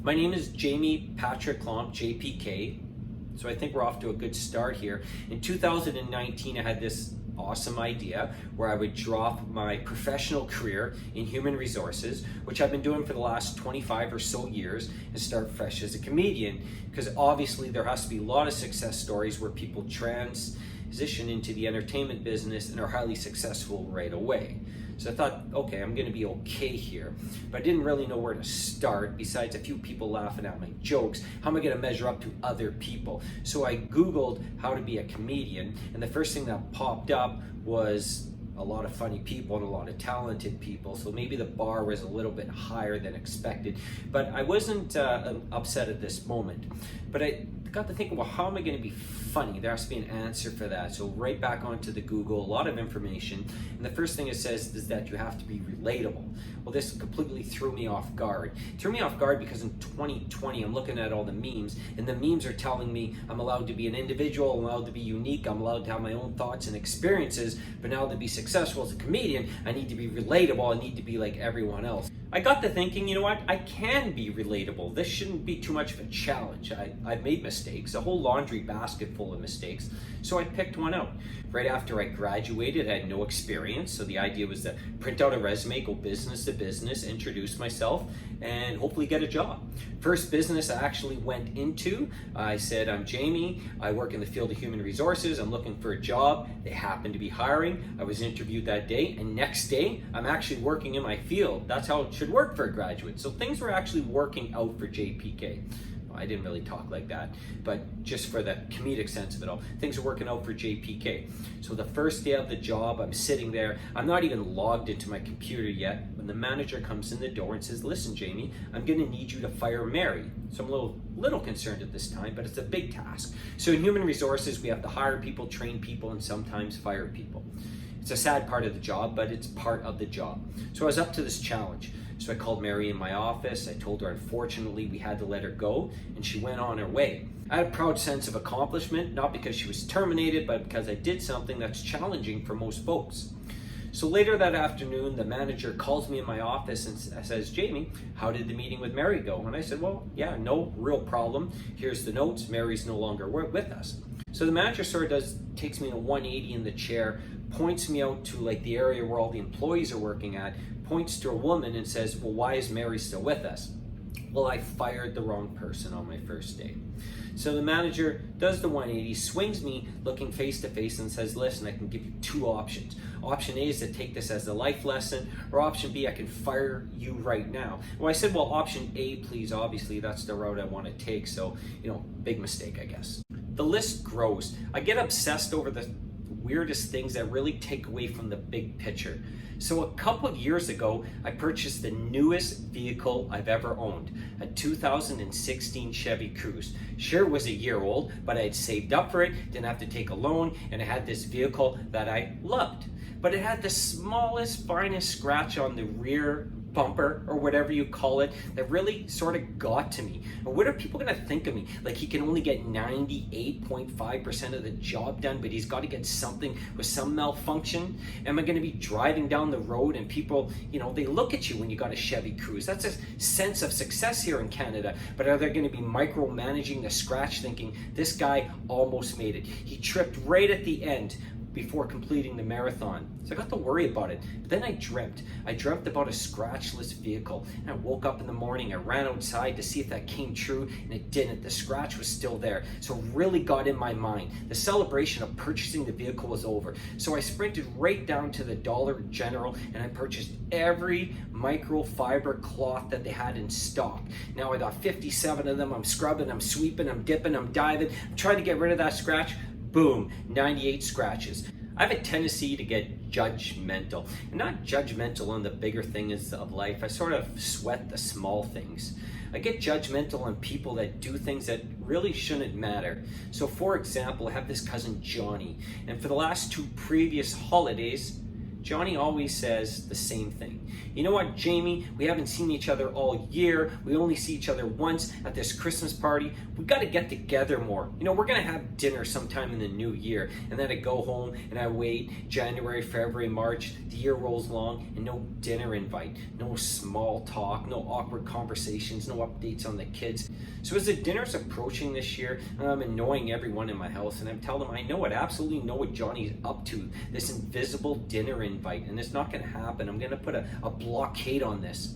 My name is Jamie Patrick Klomp, JPK. So I think we're off to a good start here. In 2019, I had this awesome idea where I would drop my professional career in human resources, which I've been doing for the last 25 or so years, and start fresh as a comedian. Because obviously there has to be a lot of success stories where people transition into the entertainment business and are highly successful right away. So I thought, okay, I'm gonna be okay here. But I didn't really know where to start, besides a few people laughing at my jokes. How am I gonna measure up to other people? So I Googled how to be a comedian, and the first thing that popped up was a lot of funny people and a lot of talented people. So maybe the bar was a little bit higher than expected. But I wasn't upset at this moment. But I got to think, well, how am I going to be funny? There has to be an answer for that. So right back onto the Google, a lot of information. And the first thing it says is that you have to be relatable. Well, this completely threw me off guard. It threw me off guard because in 2020, I'm looking at all the memes, and the memes are telling me I'm allowed to be an individual, I'm allowed to be unique, I'm allowed to have my own thoughts and experiences, but now to be successful as a comedian, I need to be relatable, I need to be like everyone else. I got to thinking, you know what, I can be relatable. This shouldn't be too much of a challenge. I've made mistakes, a whole laundry basket full of mistakes, so I picked one out. Right after I graduated, I had no experience, so the idea was to print out a resume, go business to business, introduce myself, and hopefully get a job. First business I actually went into, I said, I'm Jamie, I work in the field of human resources, I'm looking for a job. They happened to be hiring. I was interviewed that day, and next day, I'm actually working in my field. That's how it should work for a graduate. So things were actually working out for JPK. I didn't really talk like that, but just for the comedic sense of it all, things are working out for JPK. So the first day of the job, I'm sitting there, I'm not even logged into my computer yet, when the manager comes in the door and says, listen, Jamie, I'm gonna need you to fire Mary. So I'm a little concerned at this time, but it's a big task. So in human resources, we have to hire people, train people, and sometimes fire people. It's a sad part of the job, but it's part of the job. So I was up to this challenge. So I called Mary in my office. I told her, unfortunately, we had to let her go, and she went on her way. I had a proud sense of accomplishment, not because she was terminated, but because I did something that's challenging for most folks. So later that afternoon, the manager calls me in my office and says, Jamie, how did the meeting with Mary go? And I said, well, yeah, no real problem. Here's the notes. Mary's no longer with us. So the manager sort of takes me a 180 in the chair, points me out to like the area where all the employees are working at, points to a woman and says, well, why is Mary still with us? Well, I fired the wrong person on my first day. So the manager does the 180, swings me looking face to face and says, listen, I can give you two options. Option A is to take this as a life lesson, or option B, I can fire you right now. Well, I said, well, option A, please. Obviously, that's the route I want to take. So, big mistake, I guess. The list grows. I get obsessed over the weirdest things that really take away from the big picture. So a couple of years ago, I purchased the newest vehicle I've ever owned, a 2016 Chevy Cruze. Sure, it was a year old, but I had saved up for it, didn't have to take a loan, and I had this vehicle that I loved. But it had the smallest, finest scratch on the rear bumper, or whatever you call it, that really sort of got to me. And what are people gonna think of me? Like he can only get 98.5% of the job done, but he's got to get something with some malfunction? Am I gonna be driving down the road and people, they look at you when you got a Chevy Cruze? That's a sense of success here in Canada. But are they gonna be micromanaging the scratch, thinking this guy almost made it? He tripped right at the end before completing the marathon. So I got to worry about it. But then I dreamt about a scratchless vehicle. And I woke up in the morning, I ran outside to see if that came true, and it didn't. The scratch was still there. So it really got in my mind. The celebration of purchasing the vehicle was over. So I sprinted right down to the Dollar General and I purchased every microfiber cloth that they had in stock. Now I got 57 of them. I'm scrubbing, I'm sweeping, I'm dipping, I'm diving. I'm trying to get rid of that scratch. Boom, 98 scratches. I have a tendency to get judgmental, and not judgmental on the bigger things of life. I sort of sweat the small things. I get judgmental on people that do things that really shouldn't matter. So for example, I have this cousin Johnny, and for the last two previous holidays, Johnny always says the same thing. You know what, Jamie? We haven't seen each other all year. We only see each other once at this Christmas party. We got to get together more. You know, we're going to have dinner sometime in the new year. And then I go home and I wait January, February, March. The year rolls along and no dinner invite, no small talk, no awkward conversations, no updates on the kids. So as the dinner's approaching this year, I'm annoying everyone in my house and I'm telling them I absolutely know what Johnny's up to. This invisible dinner invite, and it's not going to happen. I'm going to put a blockade on this.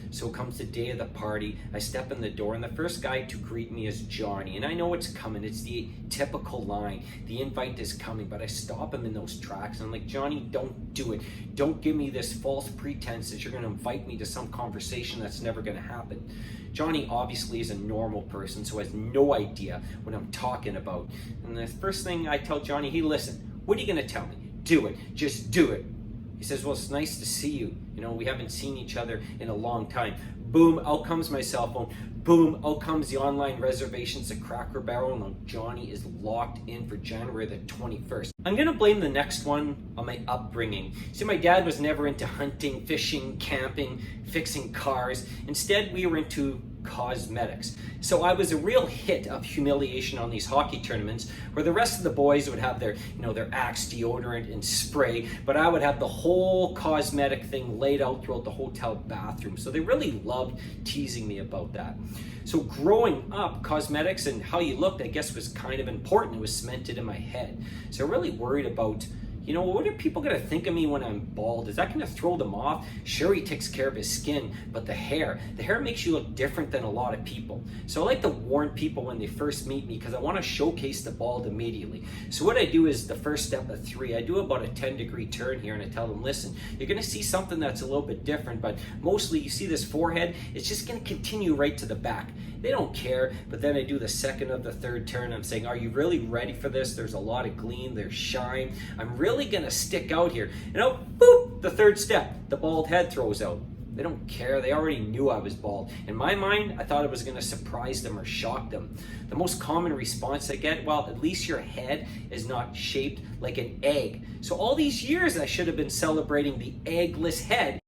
So comes the day of the party. I step in the door, and the first guy to greet me is Johnny. And I know it's coming. It's the typical line. The invite is coming, but I stop him in those tracks. And I'm like, Johnny, don't do it. Don't give me this false pretense that you're going to invite me to some conversation that's never going to happen. Johnny obviously is a normal person, so has no idea what I'm talking about. And the first thing I tell Johnny, hey, listen, what are you going to tell me? Do it. Just do it. He says, well, it's nice to see you. You know, we haven't seen each other in a long time. Boom, out comes my cell phone. Boom, out comes the online reservations to Cracker Barrel, and Johnny is locked in for January the 21st. I'm gonna blame the next one on my upbringing. See, my dad was never into hunting, fishing, camping, fixing cars. Instead, we were into cosmetics. So I was a real hit of humiliation on these hockey tournaments where the rest of the boys would have their, their Axe deodorant and spray, but I would have the whole cosmetic thing laid out throughout the hotel bathroom. So they really loved teasing me about that. So growing up, cosmetics and how you looked, I guess, was kind of important. It was cemented in my head. So I really worried about, what are people going to think of me when I'm bald? Is that going to throw them off? Sure, he takes care of his skin, but the hair makes you look different than a lot of people. So I like to warn people when they first meet me because I want to showcase the bald immediately. So what I do is the first step of 3, I do about a 10-degree turn here and I tell them, listen, you're going to see something that's a little bit different, but mostly you see this forehead, it's just going to continue right to the back. They don't care, but then I do the second of the third turn. I'm saying, are you really ready for this? There's a lot of gleam, there's shine. I'm really gonna stick out here. Boop, the third step, the bald head throws out. They don't care, they already knew I was bald. In my mind, I thought it was gonna surprise them or shock them. The most common response I get, well, at least your head is not shaped like an egg. So all these years I should have been celebrating the eggless head.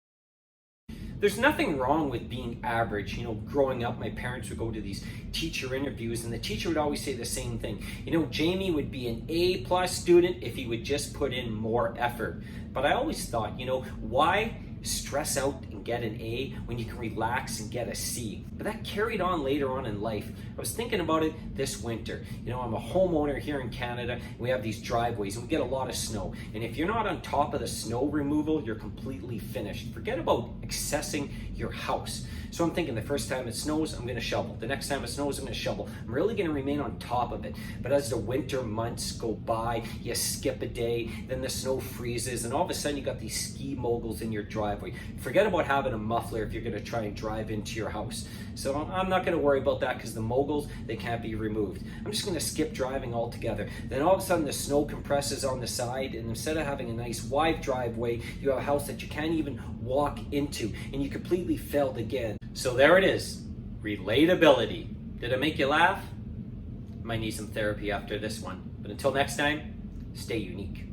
There's nothing wrong with being average. Growing up, my parents would go to these teacher interviews and the teacher would always say the same thing. Jamie would be an A+ student if he would just put in more effort. But I always thought, why stress out and get an A when you can relax and get a C? But that carried on later on in life. I was thinking about it this winter. I'm a homeowner here in Canada. We have these driveways and we get a lot of snow. And if you're not on top of the snow removal, you're completely finished. Forget about accessing your house. So I'm thinking the first time it snows, I'm gonna shovel. The next time it snows, I'm gonna shovel. I'm really gonna remain on top of it. But as the winter months go by, you skip a day, then the snow freezes, and all of a sudden you got these ski moguls in your driveway. Forget about having a muffler if you're gonna try and drive into your house. So I'm not gonna worry about that because the moguls, they can't be removed. I'm just gonna skip driving altogether. Then all of a sudden the snow compresses on the side, and instead of having a nice wide driveway, you have a house that you can't even walk into, and you completely failed again. So there it is, relatability. Did it make you laugh? Might need some therapy after this one. But until next time, stay unique.